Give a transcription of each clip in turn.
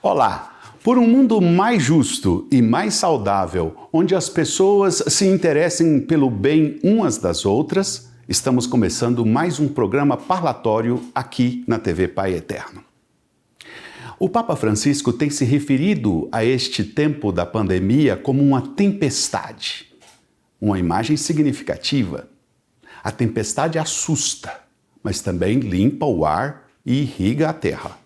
Olá! Por um mundo mais justo e mais saudável, onde as pessoas se interessem pelo bem umas das outras, estamos começando mais um programa parlatório aqui na TV Pai Eterno. O Papa Francisco tem se referido a este tempo da pandemia como uma tempestade. Uma imagem significativa. A tempestade assusta, mas também limpa o ar e irriga a terra.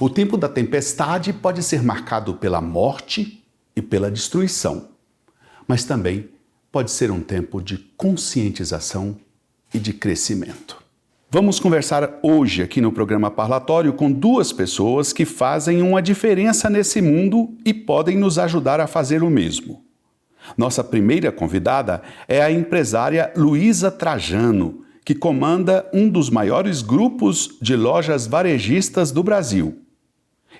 O tempo da tempestade pode ser marcado pela morte e pela destruição, mas também pode ser um tempo de conscientização e de crescimento. Vamos conversar hoje aqui no programa parlatório com duas pessoas que fazem uma diferença nesse mundo e podem nos ajudar a fazer o mesmo. Nossa primeira convidada é a empresária Luísa Trajano, que comanda um dos maiores grupos de lojas varejistas do Brasil.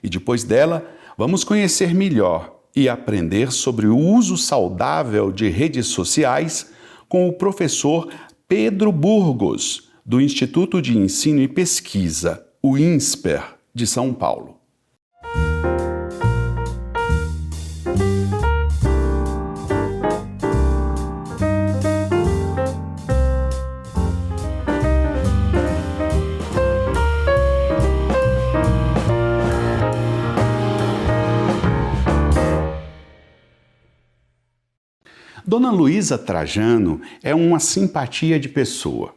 E depois dela, vamos conhecer melhor e aprender sobre o uso saudável de redes sociais com o professor Pedro Burgos, do Instituto de Ensino e Pesquisa, o INSPER, de São Paulo. Dona Luísa Trajano é uma simpatia de pessoa.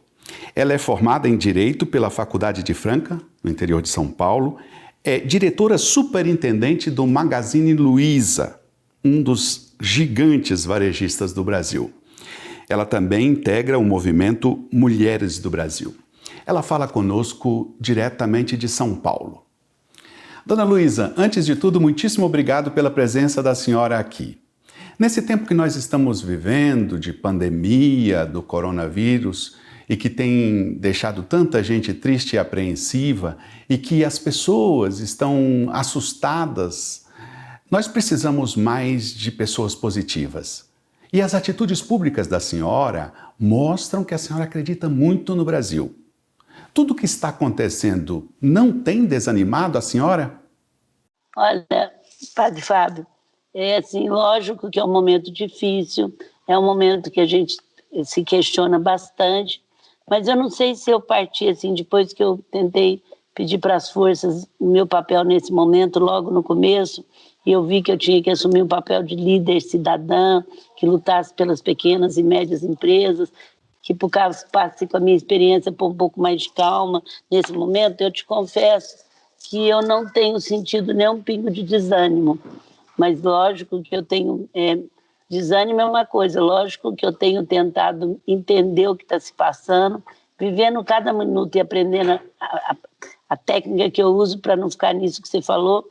Ela é formada em Direito pela Faculdade de Franca, no interior de São Paulo, é diretora superintendente do Magazine Luiza, um dos gigantes varejistas do Brasil. Ela também integra o movimento Mulheres do Brasil. Ela fala conosco diretamente de São Paulo. Dona Luísa, antes de tudo, muitíssimo obrigado pela presença da senhora aqui. Nesse tempo que nós estamos vivendo de pandemia do coronavírus e que tem deixado tanta gente triste e apreensiva e que as pessoas estão assustadas, nós precisamos mais de pessoas positivas. E as atitudes públicas da senhora mostram que a senhora acredita muito no Brasil. Tudo o que está acontecendo não tem desanimado a senhora? Olha, Padre Fábio, é assim, lógico que é um momento difícil, é um momento que a gente se questiona bastante, mas eu não sei se eu parti assim, depois que eu tentei pedir para as forças o meu papel nesse momento, logo no começo, e eu vi que eu tinha que assumir um papel de líder cidadã, que lutasse pelas pequenas e médias empresas, que por causa passe com a minha experiência por um pouco mais de calma nesse momento, eu te confesso que eu não tenho sentido nenhum pingo de desânimo. Mas lógico que eu tenho, desânimo é uma coisa, lógico que eu tenho tentado entender o que está se passando, vivendo cada minuto e aprendendo a técnica que eu uso para não ficar nisso que você falou,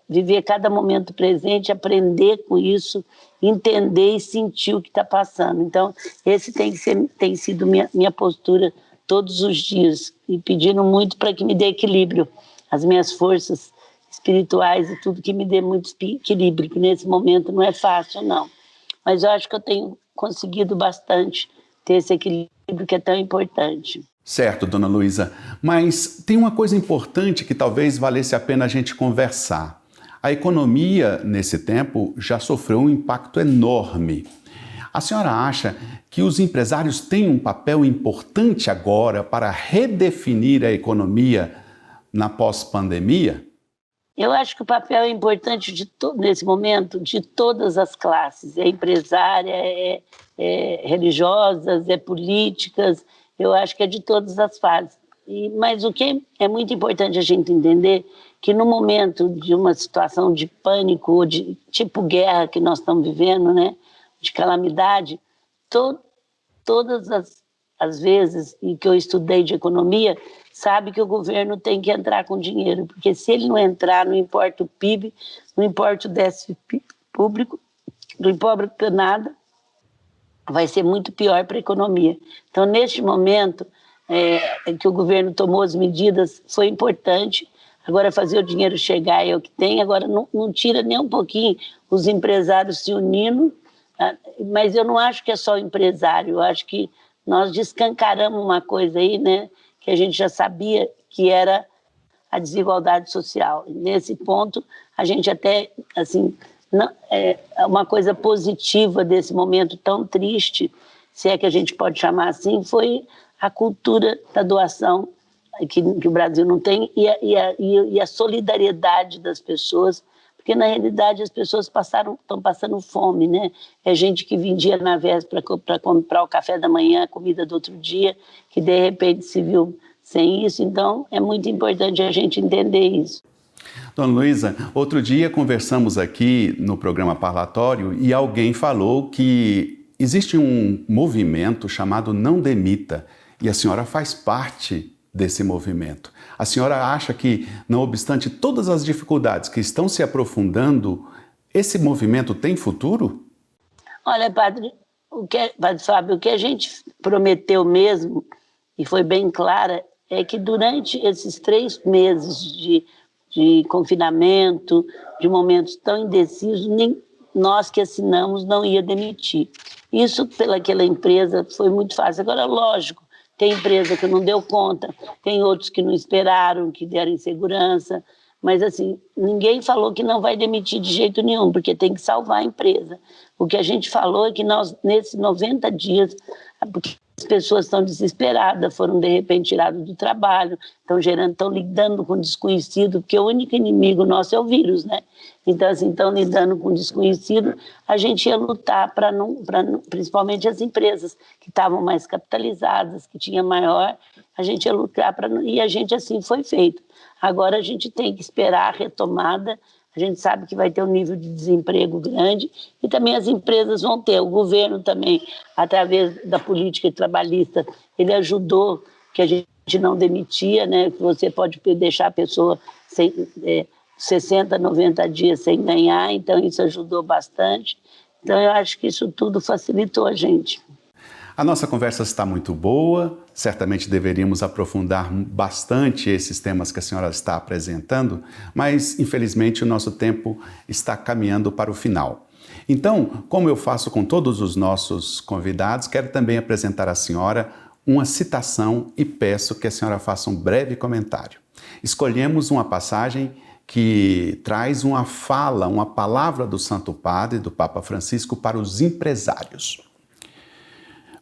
viver cada momento presente, aprender com isso, entender e sentir o que está passando. Então, esse tem sido minha postura todos os dias, e pedindo muito para que me dê equilíbrio, as minhas forças espirituais e tudo que me dê muito equilíbrio, que nesse momento não é fácil, não. Mas eu acho que eu tenho conseguido bastante ter esse equilíbrio que é tão importante. Certo, Dona Luísa, mas tem uma coisa importante que talvez valesse a pena a gente conversar. A economia, nesse tempo, já sofreu um impacto enorme. A senhora acha que os empresários têm um papel importante agora para redefinir a economia na pós-pandemia? Eu acho que o papel é importante nesse momento de todas as classes, empresária, religiosas, políticas, eu acho que é de todas as fases. Mas o que é muito importante a gente entender que no momento de uma situação de pânico ou de tipo guerra que nós estamos vivendo, né, de calamidade, todas as vezes em que eu estudei de economia, sabe que o governo tem que entrar com dinheiro, porque se ele não entrar, não importa o PIB, não importa o déficit público, não importa nada, vai ser muito pior para a economia. Então, neste momento que o governo tomou as medidas, foi importante. Agora, fazer o dinheiro chegar é o que tem, agora não tira nem um pouquinho os empresários se unindo, mas eu não acho que é só o empresário, eu acho que nós descancaramos uma coisa aí, né, que a gente já sabia, que era a desigualdade social. Nesse ponto, a gente até, assim, não, é uma coisa positiva desse momento tão triste, se é que a gente pode chamar assim, foi a cultura da doação que o Brasil não tem e a solidariedade das pessoas, porque na realidade as pessoas estão passando fome, né? É gente que vendia na véspera para comprar o café da manhã, a comida do outro dia, que de repente se viu sem isso, então é muito importante a gente entender isso. Dona Luísa, outro dia conversamos aqui no programa Parlatório e alguém falou que existe um movimento chamado Não Demita e a senhora faz parte desse movimento. A senhora acha que, não obstante todas as dificuldades que estão se aprofundando, esse movimento tem futuro? Olha, padre Fábio, o que a gente prometeu mesmo, e foi bem clara, é que durante esses 3 meses de confinamento, de momentos tão indecisos, nem nós que assinamos não ia demitir. Isso pelaquela empresa foi muito fácil. Agora, lógico, tem empresa que não deu conta, tem outros que não esperaram, que deram insegurança, mas assim, ninguém falou que não vai demitir de jeito nenhum, porque tem que salvar a empresa. O que a gente falou é que nós, nesses 90 dias, porque as pessoas estão desesperadas, foram de repente tiradas do trabalho, estão lidando com desconhecido, porque o único inimigo nosso é o vírus, né? Então, assim, estão lidando com desconhecido, a gente ia lutar para não, principalmente as empresas que estavam mais capitalizadas, que tinham maior, a gente ia lutar e a gente assim foi feito. Agora a gente tem que esperar a retomada. A gente sabe que vai ter um nível de desemprego grande e também as empresas vão ter. O governo também, através da política trabalhista, ele ajudou que a gente não demitia, né? Que você pode deixar a pessoa 60, 90 dias sem ganhar, então isso ajudou bastante. Então eu acho que isso tudo facilitou a gente. A nossa conversa está muito boa, certamente deveríamos aprofundar bastante esses temas que a senhora está apresentando, mas infelizmente o nosso tempo está caminhando para o final. Então, como eu faço com todos os nossos convidados, quero também apresentar à senhora uma citação e peço que a senhora faça um breve comentário. Escolhemos uma passagem que traz uma fala, uma palavra do Santo Padre, do Papa Francisco, para os empresários.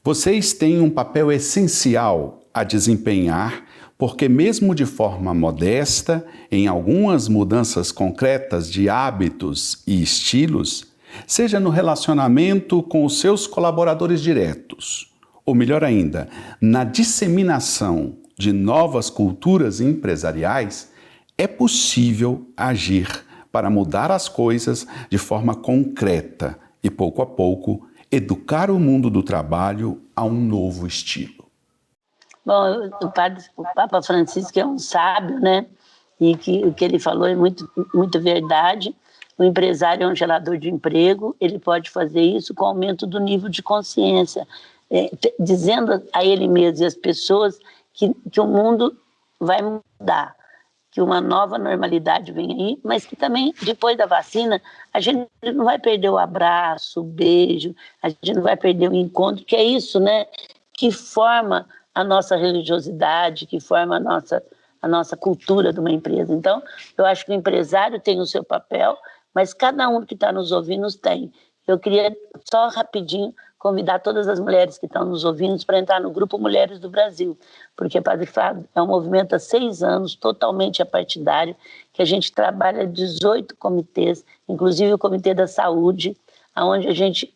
Vocês têm um papel essencial a desempenhar, porque mesmo de forma modesta, em algumas mudanças concretas de hábitos e estilos, seja no relacionamento com os seus colaboradores diretos, ou melhor ainda, na disseminação de novas culturas empresariais, é possível agir para mudar as coisas de forma concreta e, pouco a pouco, educar o mundo do trabalho a um novo estilo. Bom, o Papa Francisco é um sábio, né? E que o que ele falou é muito verdade. O empresário é um gerador de emprego, ele pode fazer isso com o aumento do nível de consciência, dizendo a ele mesmo e às pessoas que o mundo vai mudar, que uma nova normalidade vem aí, mas que também, depois da vacina, a gente não vai perder o abraço, o beijo, a gente não vai perder o encontro, que é isso, né? Que forma a nossa religiosidade, que forma a nossa cultura de uma empresa. Então, eu acho que o empresário tem o seu papel, mas cada um que está nos ouvindo tem. Eu queria só rapidinho convidar todas as mulheres que estão nos ouvindo para entrar no Grupo Mulheres do Brasil, porque Padre Fábio é um movimento há 6 anos, totalmente apartidário, que a gente trabalha 18 comitês, inclusive o Comitê da Saúde, onde a gente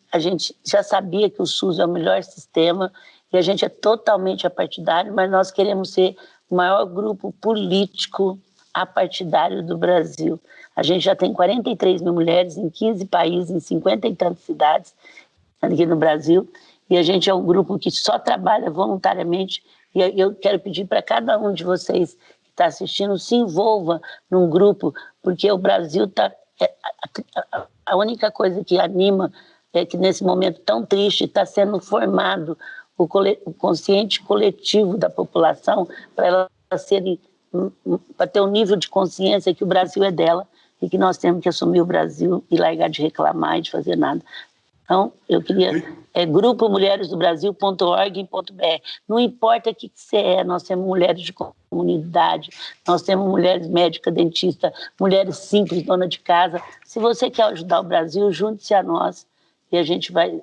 já sabia que o SUS é o melhor sistema e a gente é totalmente apartidário, mas nós queremos ser o maior grupo político apartidário do Brasil. A gente já tem 43 mil mulheres em 15 países, em 50 e tantas cidades aqui no Brasil, e a gente é um grupo que só trabalha voluntariamente, e eu quero pedir para cada um de vocês que está assistindo, se envolva num grupo, porque o Brasil está... A única coisa que anima é que nesse momento tão triste está sendo formado o consciente coletivo da população para ter um nível de consciência que o Brasil é dela e que nós temos que assumir o Brasil e largar de reclamar e de fazer nada. Então, eu queria... grupomulheresdobrasil.org.br. Não importa o que você é, nós temos mulheres de comunidade, nós temos mulheres médicas, dentistas, mulheres simples, dona de casa. Se você quer ajudar o Brasil, junte-se a nós e a gente vai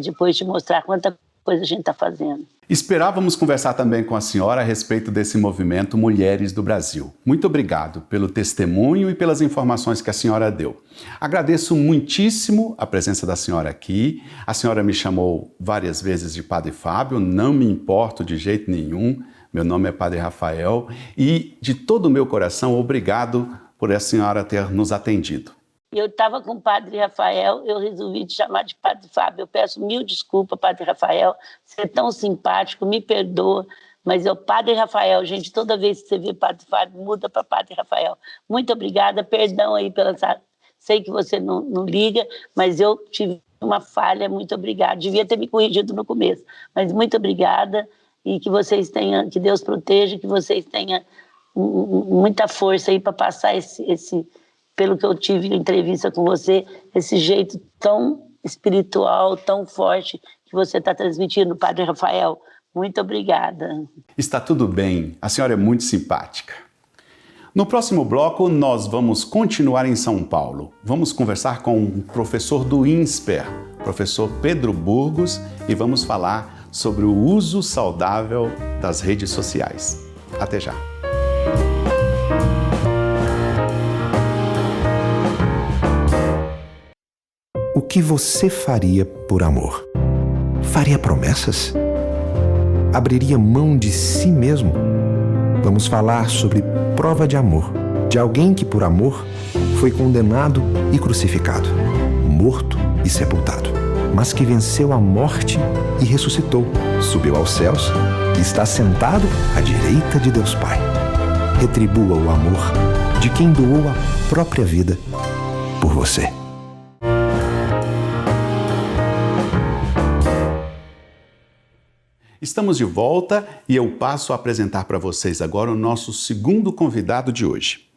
depois te mostrar quanta coisa a gente está fazendo. Esperávamos conversar também com a senhora a respeito desse movimento Mulheres do Brasil. Muito obrigado pelo testemunho e pelas informações que a senhora deu. Agradeço muitíssimo a presença da senhora aqui. A senhora me chamou várias vezes de Padre Fábio, não me importo de jeito nenhum. Meu nome é Padre Rafael e, de todo o meu coração, obrigado por a senhora ter nos atendido. Eu estava com o Padre Rafael, eu resolvi te chamar de Padre Fábio. Eu peço mil desculpas, Padre Rafael, você é tão simpático, me perdoa, mas eu, Padre Rafael, gente, toda vez que você vê Padre Fábio, muda para Padre Rafael. Muito obrigada, perdão aí pela... Sei que você não liga, mas eu tive uma falha, muito obrigada. Devia ter me corrigido no começo, mas muito obrigada e que vocês tenham, que Deus proteja, que vocês tenham muita força aí para passar esse pelo que eu tive em entrevista com você, esse jeito tão espiritual, tão forte que você está transmitindo, Padre Rafael. Muito obrigada. Está tudo bem, a senhora é muito simpática. No próximo bloco, nós vamos continuar em São Paulo. Vamos conversar com o professor do INSPER, professor Pedro Burgos, e vamos falar sobre o uso saudável das redes sociais. Até já. O que você faria por amor? Faria promessas? Abriria mão de si mesmo? Vamos falar sobre prova de amor, de alguém que por amor foi condenado e crucificado, morto e sepultado, mas que venceu a morte e ressuscitou, subiu aos céus e está sentado à direita de Deus Pai. Retribua o amor de quem doou a própria vida por você. Estamos de volta e eu passo a apresentar para vocês agora o nosso segundo convidado de hoje.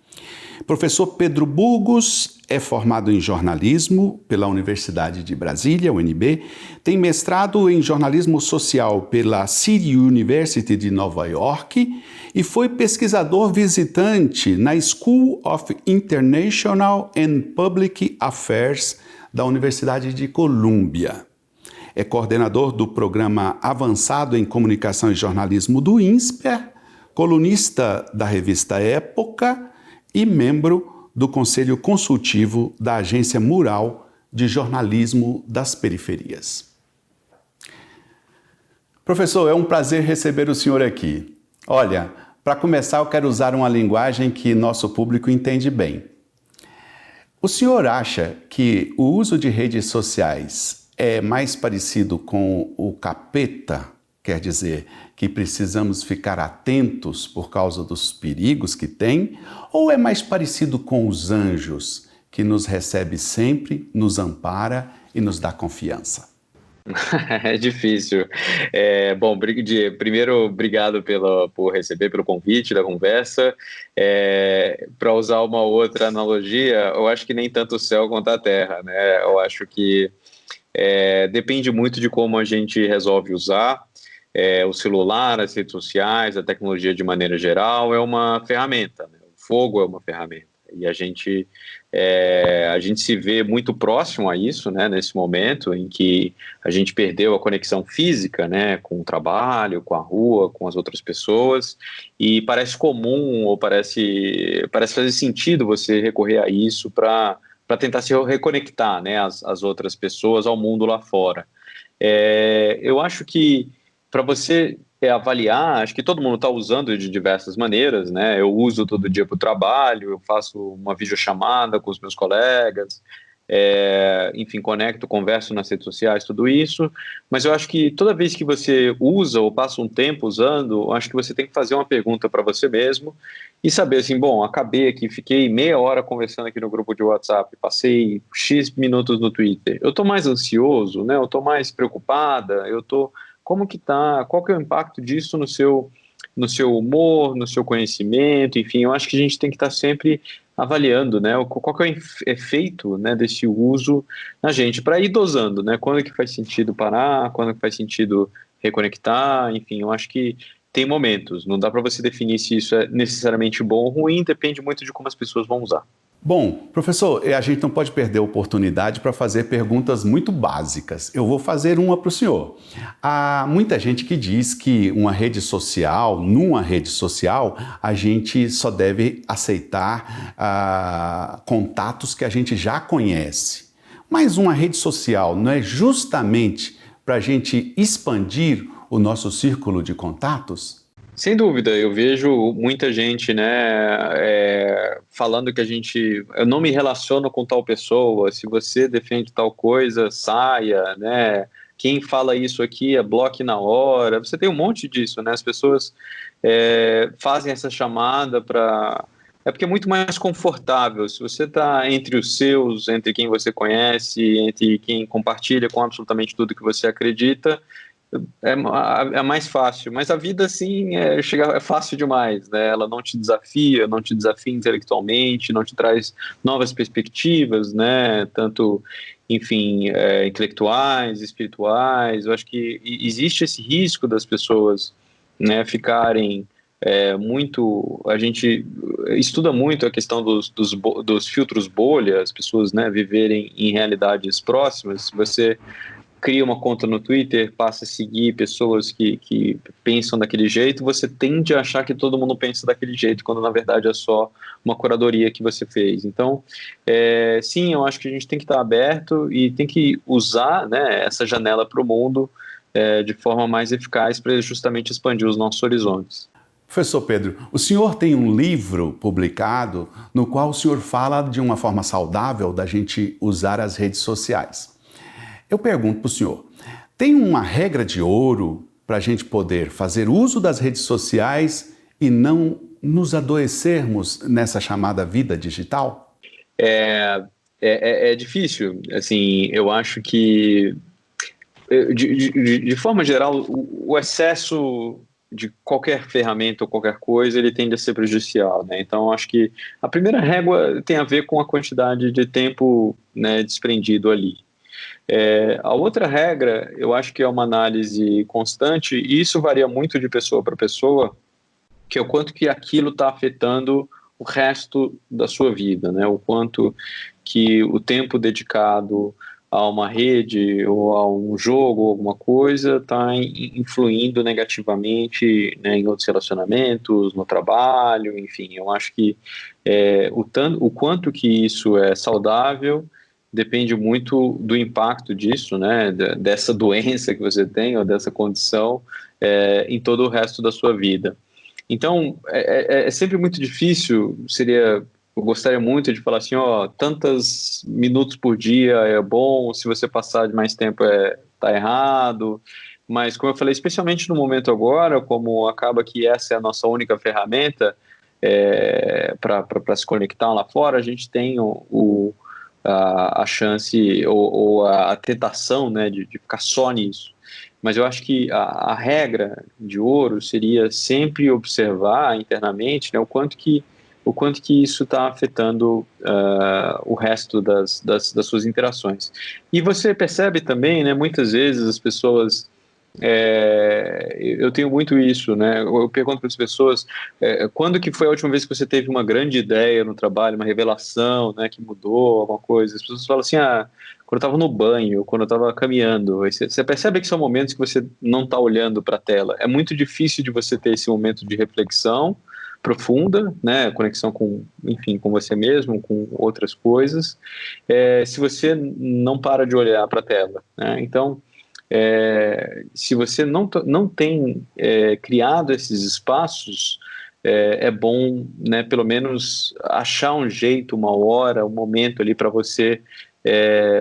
Professor Pedro Burgos é formado em jornalismo pela Universidade de Brasília, UNB, tem mestrado em jornalismo social pela City University de Nova York e foi pesquisador visitante na School of International and Public Affairs da Universidade de Colômbia. É coordenador do Programa Avançado em Comunicação e Jornalismo do INSPER, colunista da revista Época e membro do Conselho Consultivo da Agência Mural de Jornalismo das Periferias. Professor, é um prazer receber o senhor aqui. Olha, para começar, eu quero usar uma linguagem que nosso público entende bem. O senhor acha que o uso de redes sociais é mais parecido com o capeta, quer dizer, que precisamos ficar atentos por causa dos perigos que tem, ou é mais parecido com os anjos, que nos recebe sempre, nos ampara e nos dá confiança? É difícil. Bom, primeiro, obrigado por receber, pelo convite da conversa. Para usar uma outra analogia, eu acho que nem tanto o céu quanto a terra, né? Eu acho que depende muito de como a gente resolve usar. O celular, as redes sociais, a tecnologia de maneira geral é uma ferramenta, né? O fogo é uma ferramenta. E a gente se vê muito próximo a isso, né, nesse momento em que a gente perdeu a conexão física, né, com o trabalho, com a rua, com as outras pessoas, e parece comum ou parece fazer sentido você recorrer a isso para tentar se reconectar, né, as outras pessoas ao mundo lá fora. Eu acho que para você avaliar, acho que todo mundo está usando de diversas maneiras, né? Eu uso todo dia para o trabalho, eu faço uma videochamada com os meus colegas, enfim, conecto, converso nas redes sociais, tudo isso, mas eu acho que toda vez que você usa ou passa um tempo usando, eu acho que você tem que fazer uma pergunta para você mesmo e saber assim, bom, acabei aqui, fiquei meia hora conversando aqui no grupo de WhatsApp, passei X minutos no Twitter, eu estou mais ansioso, né? Eu estou mais preocupada, como que tá, qual que é o impacto disso no seu humor, no seu conhecimento, enfim, eu acho que a gente tem que estar sempre avaliando, né, qual que é o efeito, né, desse uso na gente, para ir dosando, né, quando que faz sentido parar, quando que faz sentido reconectar, enfim, eu acho que tem momentos, não dá para você definir se isso é necessariamente bom ou ruim, depende muito de como as pessoas vão usar. Bom, professor, a gente não pode perder a oportunidade para fazer perguntas muito básicas. Eu vou fazer uma para o senhor. Há muita gente que diz que numa rede social, a gente só deve aceitar contatos que a gente já conhece. Mas uma rede social não é justamente para a gente expandir o nosso círculo de contatos? Sem dúvida, eu vejo muita gente, né, falando que eu não me relaciono com tal pessoa, se você defende tal coisa, saia, né, quem fala isso aqui é bloque na hora, você tem um monte disso, né, as pessoas fazem essa chamada é porque é muito mais confortável, se você está entre os seus, entre quem você conhece, entre quem compartilha com absolutamente tudo que você acredita, é mais fácil, mas a vida assim é fácil demais, né? Ela não te desafia intelectualmente, não te traz novas perspectivas, né? Tanto, enfim, intelectuais, espirituais. Eu acho que existe esse risco das pessoas, né, ficarem muito. A gente estuda muito a questão dos filtros bolha, as pessoas, né, viverem em realidades próximas. Você cria uma conta no Twitter, passa a seguir pessoas que pensam daquele jeito, você tende a achar que todo mundo pensa daquele jeito, quando na verdade é só uma curadoria que você fez. Então, sim, eu acho que a gente tem que estar aberto e tem que usar, né, essa janela para o mundo de forma mais eficaz para justamente expandir os nossos horizontes. Professor Pedro, o senhor tem um livro publicado no qual o senhor fala de uma forma saudável da gente usar as redes sociais. Eu pergunto para o senhor, tem uma regra de ouro para a gente poder fazer uso das redes sociais e não nos adoecermos nessa chamada vida digital? É difícil, assim, eu acho que, de forma geral, o excesso de qualquer ferramenta ou qualquer coisa, ele tende a ser prejudicial, né? Então, acho que a primeira régua tem a ver com a quantidade de tempo, né, desprendido ali. A outra regra, eu acho que é uma análise constante, e isso varia muito de pessoa para pessoa, que é o quanto que aquilo está afetando o resto da sua vida, né? O quanto que o tempo dedicado a uma rede ou a um jogo ou alguma coisa está influindo negativamente, né, em outros relacionamentos, no trabalho, enfim. Eu acho que o quanto que isso é saudável depende muito do impacto disso, né, dessa doença que você tem ou dessa condição em todo o resto da sua vida. Então, é sempre muito difícil, eu gostaria muito de falar assim, tantos minutos por dia é bom, se você passar de mais tempo tá errado, mas como eu falei, especialmente no momento agora, como acaba que essa é a nossa única ferramenta para se conectar lá fora, a gente tem a chance ou a tentação, né, de ficar só nisso. Mas eu acho que a regra de ouro seria sempre observar internamente, né, o quanto que isso está afetando o resto das suas interações. E você percebe também, né, muitas vezes as pessoas... eu tenho muito isso, né? Eu pergunto para as pessoas quando que foi a última vez que você teve uma grande ideia no trabalho, uma revelação, né, que mudou alguma coisa. As pessoas falam assim, quando eu estava no banho, quando eu estava caminhando. Você percebe que são momentos que você não está olhando para a tela. É muito difícil de você ter esse momento de reflexão profunda, né, conexão com você mesmo, com outras coisas, se você não para de olhar para a tela, né? Então, se você não tem criado esses espaços, é bom, né, pelo menos achar um jeito, uma hora, um momento ali para você,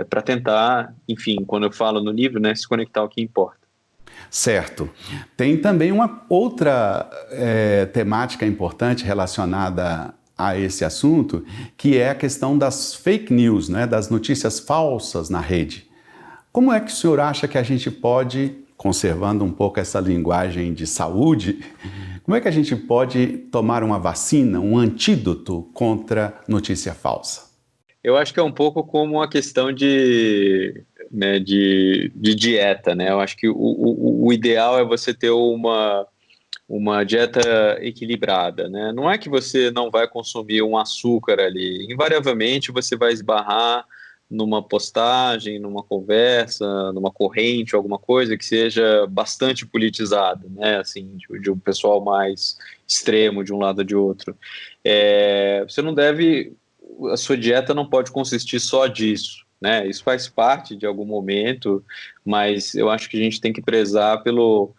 para tentar, enfim, quando eu falo no livro, né, se conectar ao que importa. Certo. Tem também uma outra temática importante relacionada a esse assunto, que é a questão das fake news, né, das notícias falsas na rede. Como é que o senhor acha que a gente pode, conservando um pouco essa linguagem de saúde, como é que a gente pode tomar uma vacina, um antídoto contra notícia falsa? Eu acho que é um pouco como a questão de dieta, né? Eu acho que o ideal é você ter uma dieta equilibrada, né? Não é que você não vai consumir um açúcar ali, invariavelmente você vai esbarrar numa postagem, numa conversa, numa corrente, alguma coisa que seja bastante politizada, né? Assim, de um pessoal mais extremo de um lado ou de outro. Você não deve, a sua dieta não pode consistir só disso, né? Isso faz parte de algum momento, mas eu acho que a gente tem que prezar pelo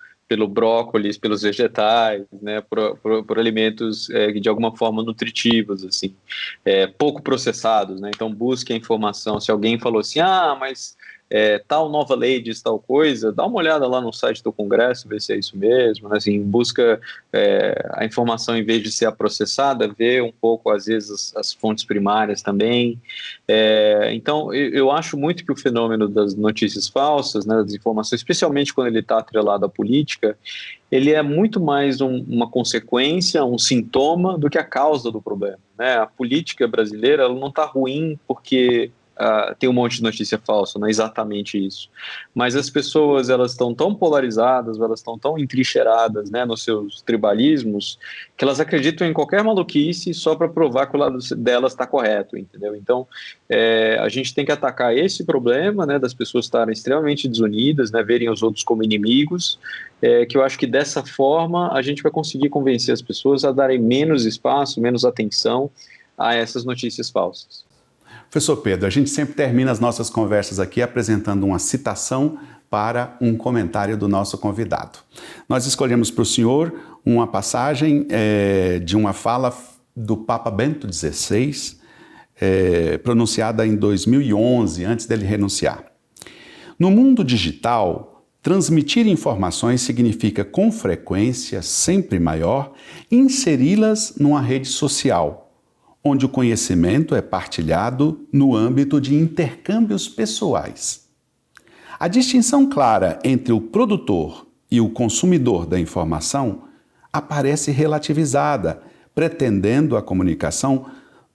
brócolis, pelos vegetais, né, por alimentos de alguma forma nutritivos, assim, pouco processados, né? Então busque a informação. Se alguém falou assim, mas tal nova lei diz tal coisa, dá uma olhada lá no site do Congresso, ver se é isso mesmo, né? Assim, busca a informação em vez de ser a processada, ver um pouco, às vezes, as fontes primárias também. Então, eu acho muito que o fenômeno das notícias falsas, né, das informações, especialmente quando ele está atrelado à política, ele é muito mais uma consequência, um sintoma do que a causa do problema, né? A política brasileira ela não está ruim porque tem um monte de notícia falsa, não é exatamente isso. Mas as pessoas, elas estão tão polarizadas, elas estão tão entrincheiradas, né, nos seus tribalismos, que elas acreditam em qualquer maluquice só para provar que o lado delas está correto, entendeu? Então, a gente tem que atacar esse problema, né, das pessoas estarem extremamente desunidas, né, verem os outros como inimigos, que eu acho que dessa forma a gente vai conseguir convencer as pessoas a darem menos espaço, menos atenção a essas notícias falsas. Professor Pedro, a gente sempre termina as nossas conversas aqui apresentando uma citação para um comentário do nosso convidado. Nós escolhemos para o senhor uma passagem de uma fala do Papa Bento XVI, pronunciada em 2011, antes dele renunciar. No mundo digital, transmitir informações significa, com frequência sempre maior, inseri-las numa rede social, onde o conhecimento é partilhado no âmbito de intercâmbios pessoais. A distinção clara entre o produtor e o consumidor da informação aparece relativizada, pretendendo a comunicação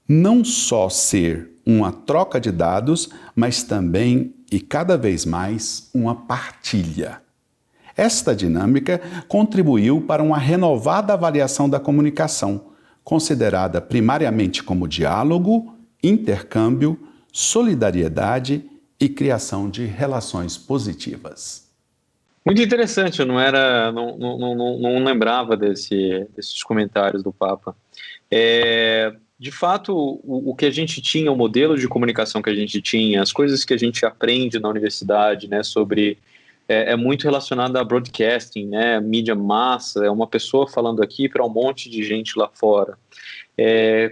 não só ser uma troca de dados, mas também, e cada vez mais, uma partilha. Esta dinâmica contribuiu para uma renovada avaliação da comunicação, considerada primariamente como diálogo, intercâmbio, solidariedade e criação de relações positivas. Muito interessante, eu não lembrava desses comentários do Papa. De fato, o que a gente tinha, o modelo de comunicação que a gente tinha, as coisas que a gente aprende na universidade, né, sobre... É muito relacionado a broadcasting, né, mídia massa, é uma pessoa falando aqui para um monte de gente lá fora.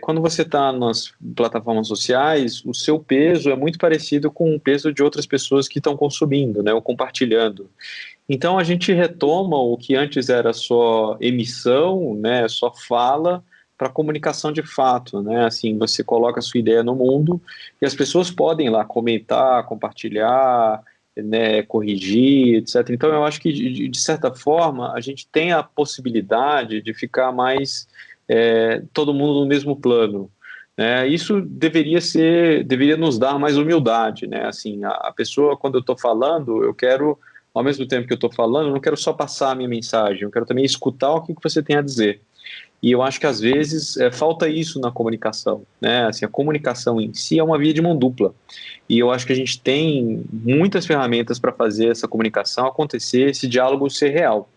Quando você está nas plataformas sociais, o seu peso é muito parecido com o peso de outras pessoas que estão consumindo, né, ou compartilhando. Então a gente retoma o que antes era só emissão, né, só fala, para comunicação de fato, né? Assim, você coloca a sua ideia no mundo e as pessoas podem lá comentar, compartilhar, né, corrigir, etc. Então eu acho que de certa forma a gente tem a possibilidade de ficar mais todo mundo no mesmo plano, né? Isso deveria nos dar mais humildade, né? Assim, a pessoa, quando eu estou falando, eu quero, ao mesmo tempo que eu estou falando, eu não quero só passar a minha mensagem, eu quero também escutar o que você tem a dizer. E eu acho que às vezes falta isso na comunicação, né? Assim, a comunicação em si é uma via de mão dupla. E eu acho que a gente tem muitas ferramentas para fazer essa comunicação acontecer, esse diálogo ser real.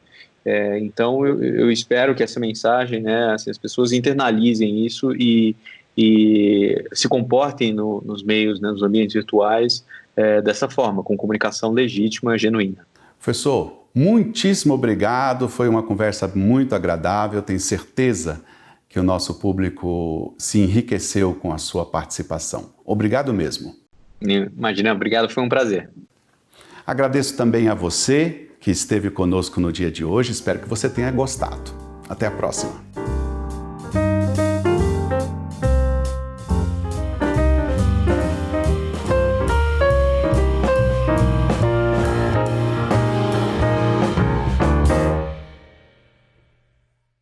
Então eu espero que essa mensagem, né, assim, as pessoas internalizem isso e se comportem nos meios, né, nos ambientes virtuais dessa forma, com comunicação legítima, genuína. Professor, muitíssimo obrigado, foi uma conversa muito agradável, tenho certeza que o nosso público se enriqueceu com a sua participação. Obrigado mesmo. Imagina, obrigado, foi um prazer. Agradeço também a você que esteve conosco no dia de hoje, espero que você tenha gostado. Até a próxima.